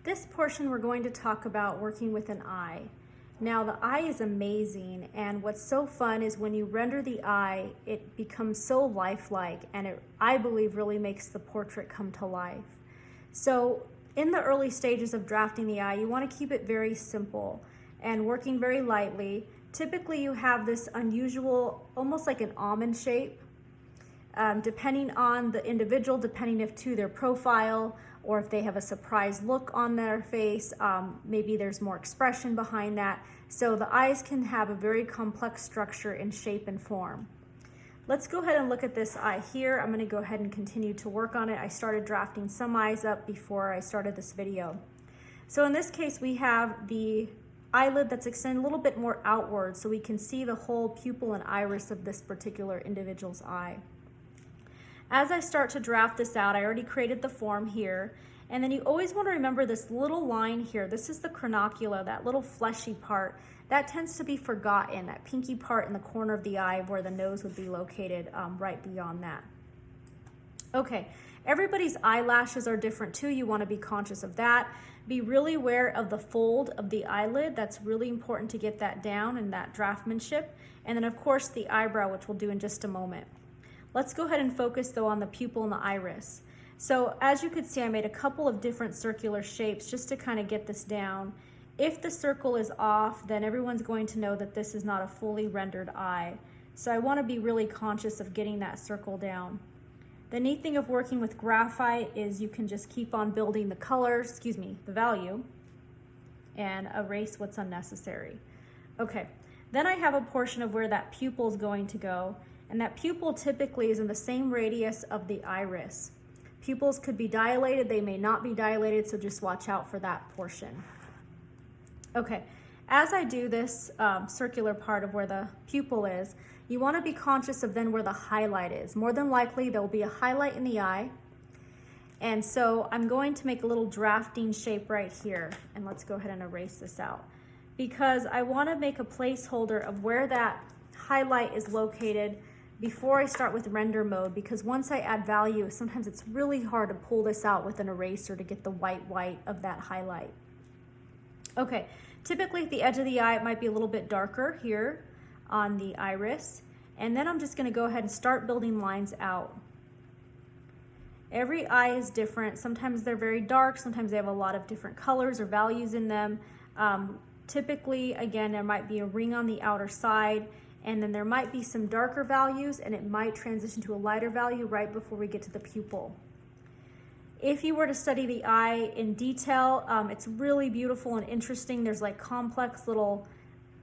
This portion we're going to talk about working with an eye. Now the eye is amazing, and what's so fun is when you render the eye, it becomes so lifelike, and it, I believe, really makes the portrait come to life. So in the early stages of drafting the eye, you want to keep it very simple and working very lightly. Typically you have this unusual, almost like an almond shape, depending on the individual, depending if to their profile, or if they have a surprised look on their face, maybe there's more expression behind that. So the eyes can have a very complex structure in shape and form. Let's go ahead and look at this eye here. I'm gonna go ahead and continue to work on it. I started drafting some eyes up before I started this video. So in this case, we have the eyelid that's extended a little bit more outward so we can see the whole pupil and iris of this particular individual's eye. As I start to draft this out, I already created the form here, and then you always want to remember this little line here. This is the craniola, that little fleshy part. That tends to be forgotten, that pinky part in the corner of the eye where the nose would be located, right beyond that. Okay, everybody's eyelashes are different too. You want to be conscious of that. Be really aware of the fold of the eyelid. That's really important to get that down and that draftmanship. And then of course the eyebrow, which we'll do in just a moment. Let's go ahead and focus though on the pupil and the iris. So as you could see, I made a couple of different circular shapes just to kind of get this down. If the circle is off, then everyone's going to know that this is not a fully rendered eye. So I want to be really conscious of getting that circle down. The neat thing of working with graphite is you can just keep on building the colors, the value, and erase what's unnecessary. Okay, then I have a portion of where that pupil is going to go. And that pupil typically is in the same radius of the iris. Pupils could be dilated, they may not be dilated, so just watch out for that portion. Okay, as I do this circular part of where the pupil is, you want to be conscious of then where the highlight is. More than likely, there will be a highlight in the eye. And so I'm going to make a little drafting shape right here. And let's go ahead and erase this out. Because I want to make a placeholder of where that highlight is located before I start with render mode, because once I add value, sometimes it's really hard to pull this out with an eraser to get the white of that highlight. Okay, typically at the edge of the eye, it might be a little bit darker here on the iris. And then I'm just gonna go ahead and start building lines out. Every eye is different. Sometimes they're very dark, sometimes they have a lot of different colors or values in them. Typically, again, there might be a ring on the outer side, and then there might be some darker values, and it might transition to a lighter value right before we get to the pupil. If you were to study the eye in detail, it's really beautiful and interesting. There's like complex little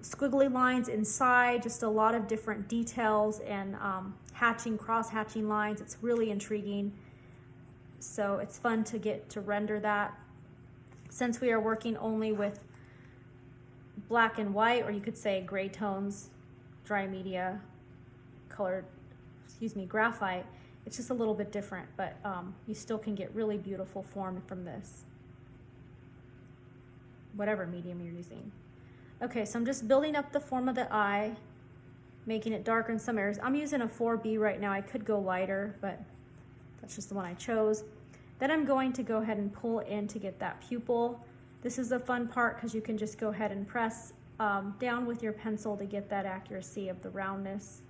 squiggly lines inside, just a lot of different details and cross-hatching lines. It's really intriguing. So it's fun to get to render that. Since we are working only with black and white, or you could say gray tones, dry media, colored, graphite, it's just a little bit different, but you still can get really beautiful form from this, whatever medium you're using. Okay, so I'm just building up the form of the eye, making it darker in some areas. I'm using a 4B right now. I could go lighter, but that's just the one I chose. Then I'm going to go ahead and pull in to get that pupil. This is the fun part because you can just go ahead and press down with your pencil to get that accuracy of the roundness.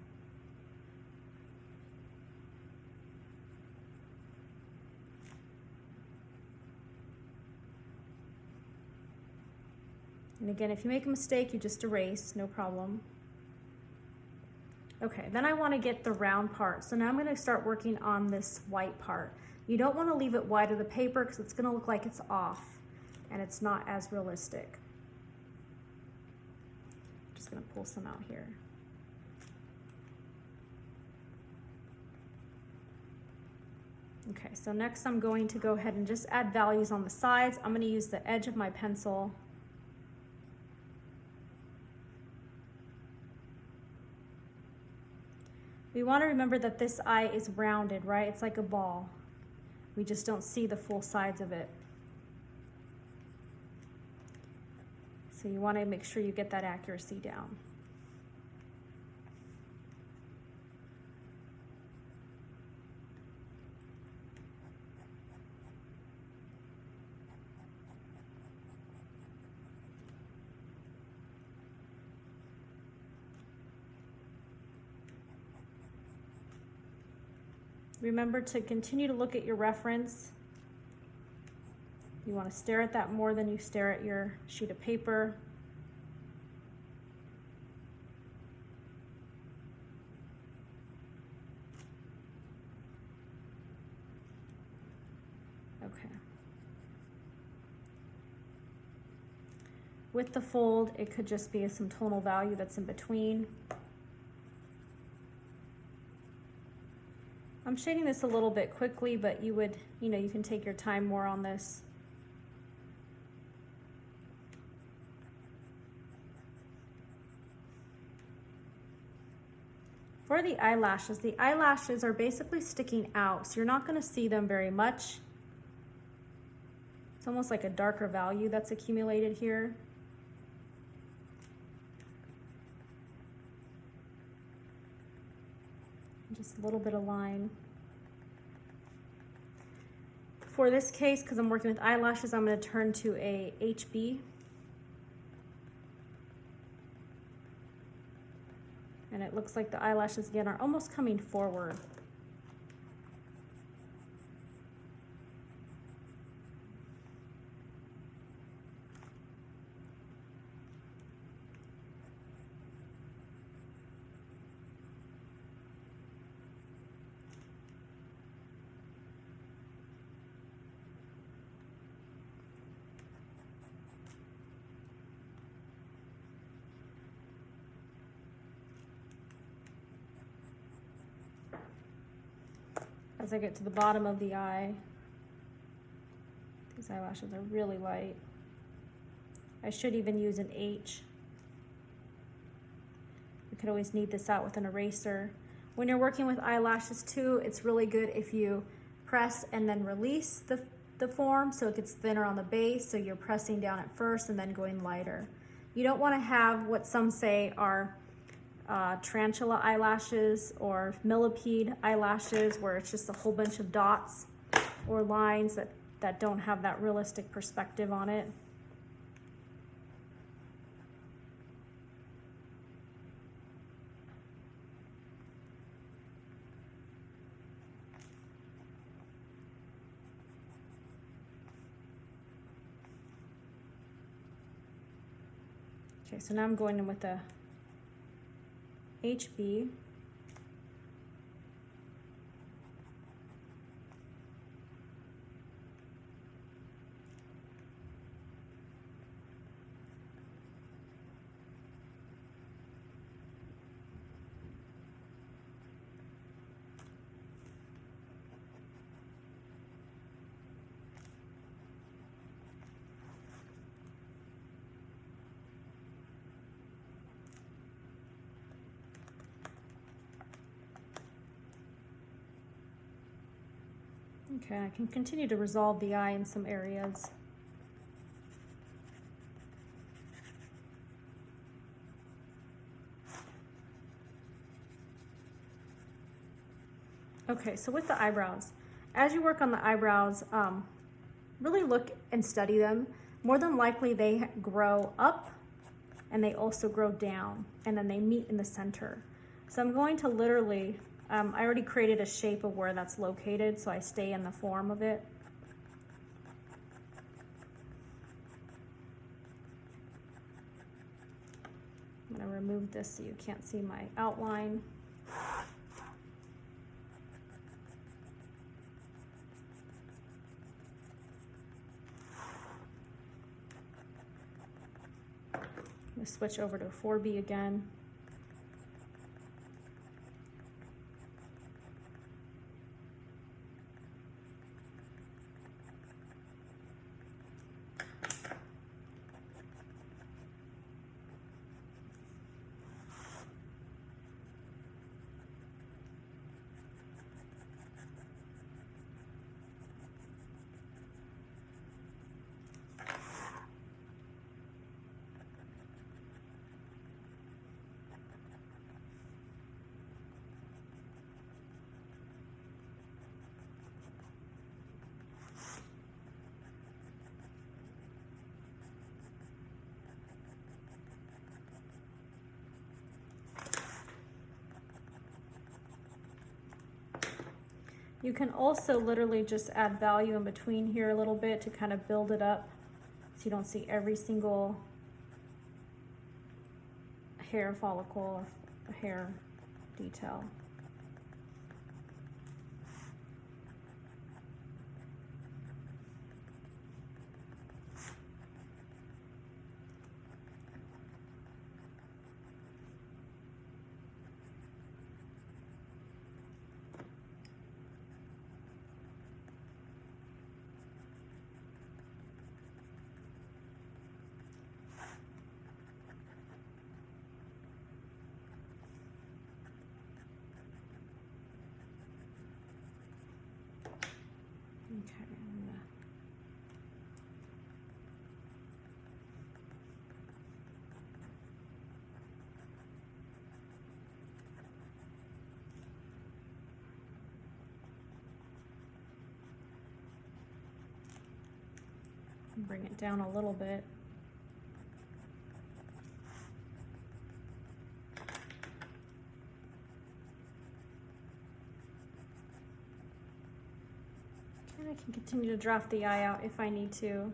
And again, if you make a mistake, you just erase, no problem. Okay, then I want to get the round part. So now I'm going to start working on this white part. You don't want to leave it wide of the paper because it's going to look like it's off and it's not as realistic. Just going to pull some out here. Okay, so next I'm going to go ahead and just add values on the sides. I'm going to use the edge of my pencil. We want to remember that this eye is rounded, right? It's like a ball. We just don't see the full sides of it. So you want to make sure you get that accuracy down. Remember to continue to look at your reference. You want to stare at that more than you stare at your sheet of paper. Okay. With the fold, it could just be some tonal value that's in between. I'm shading this a little bit quickly, but you would, you can take your time more on this. For the eyelashes are basically sticking out, so you're not going to see them very much. It's almost like a darker value that's accumulated here. Just a little bit of line. For this case, because I'm working with eyelashes, I'm going to turn to a HB. And it looks like the eyelashes again are almost coming forward. As I get to the bottom of the eye, these eyelashes are really light. I should even use an H. You could always knead this out with an eraser. When you're working with eyelashes too, it's really good if you press and then release the form so it gets thinner on the base, so you're pressing down at first and then going lighter. You don't want to have what some say are tarantula eyelashes or millipede eyelashes, where it's just a whole bunch of dots or lines that don't have that realistic perspective on it. Okay, so now I'm going in with a HB. Okay, I can continue to resolve the eye in some areas. Okay, so with the eyebrows, as you work on the eyebrows, really look and study them. More than likely they grow up and they also grow down, and then they meet in the center. So I'm going to literally, I already created a shape of where that's located, so I stay in the form of it. I'm going to remove this so you can't see my outline. I'm going to switch over to 4B again. You can also literally just add value in between here a little bit to kind of build it up so you don't see every single hair follicle or hair detail. Okay, bring it down a little bit. I can continue to draft the eye out if I need to.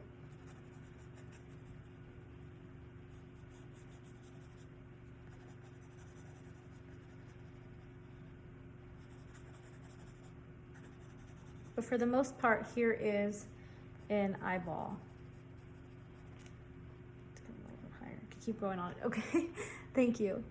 But for the most part, here is an eyeball. Let's go a little bit higher. I can keep going on it. Okay, thank you.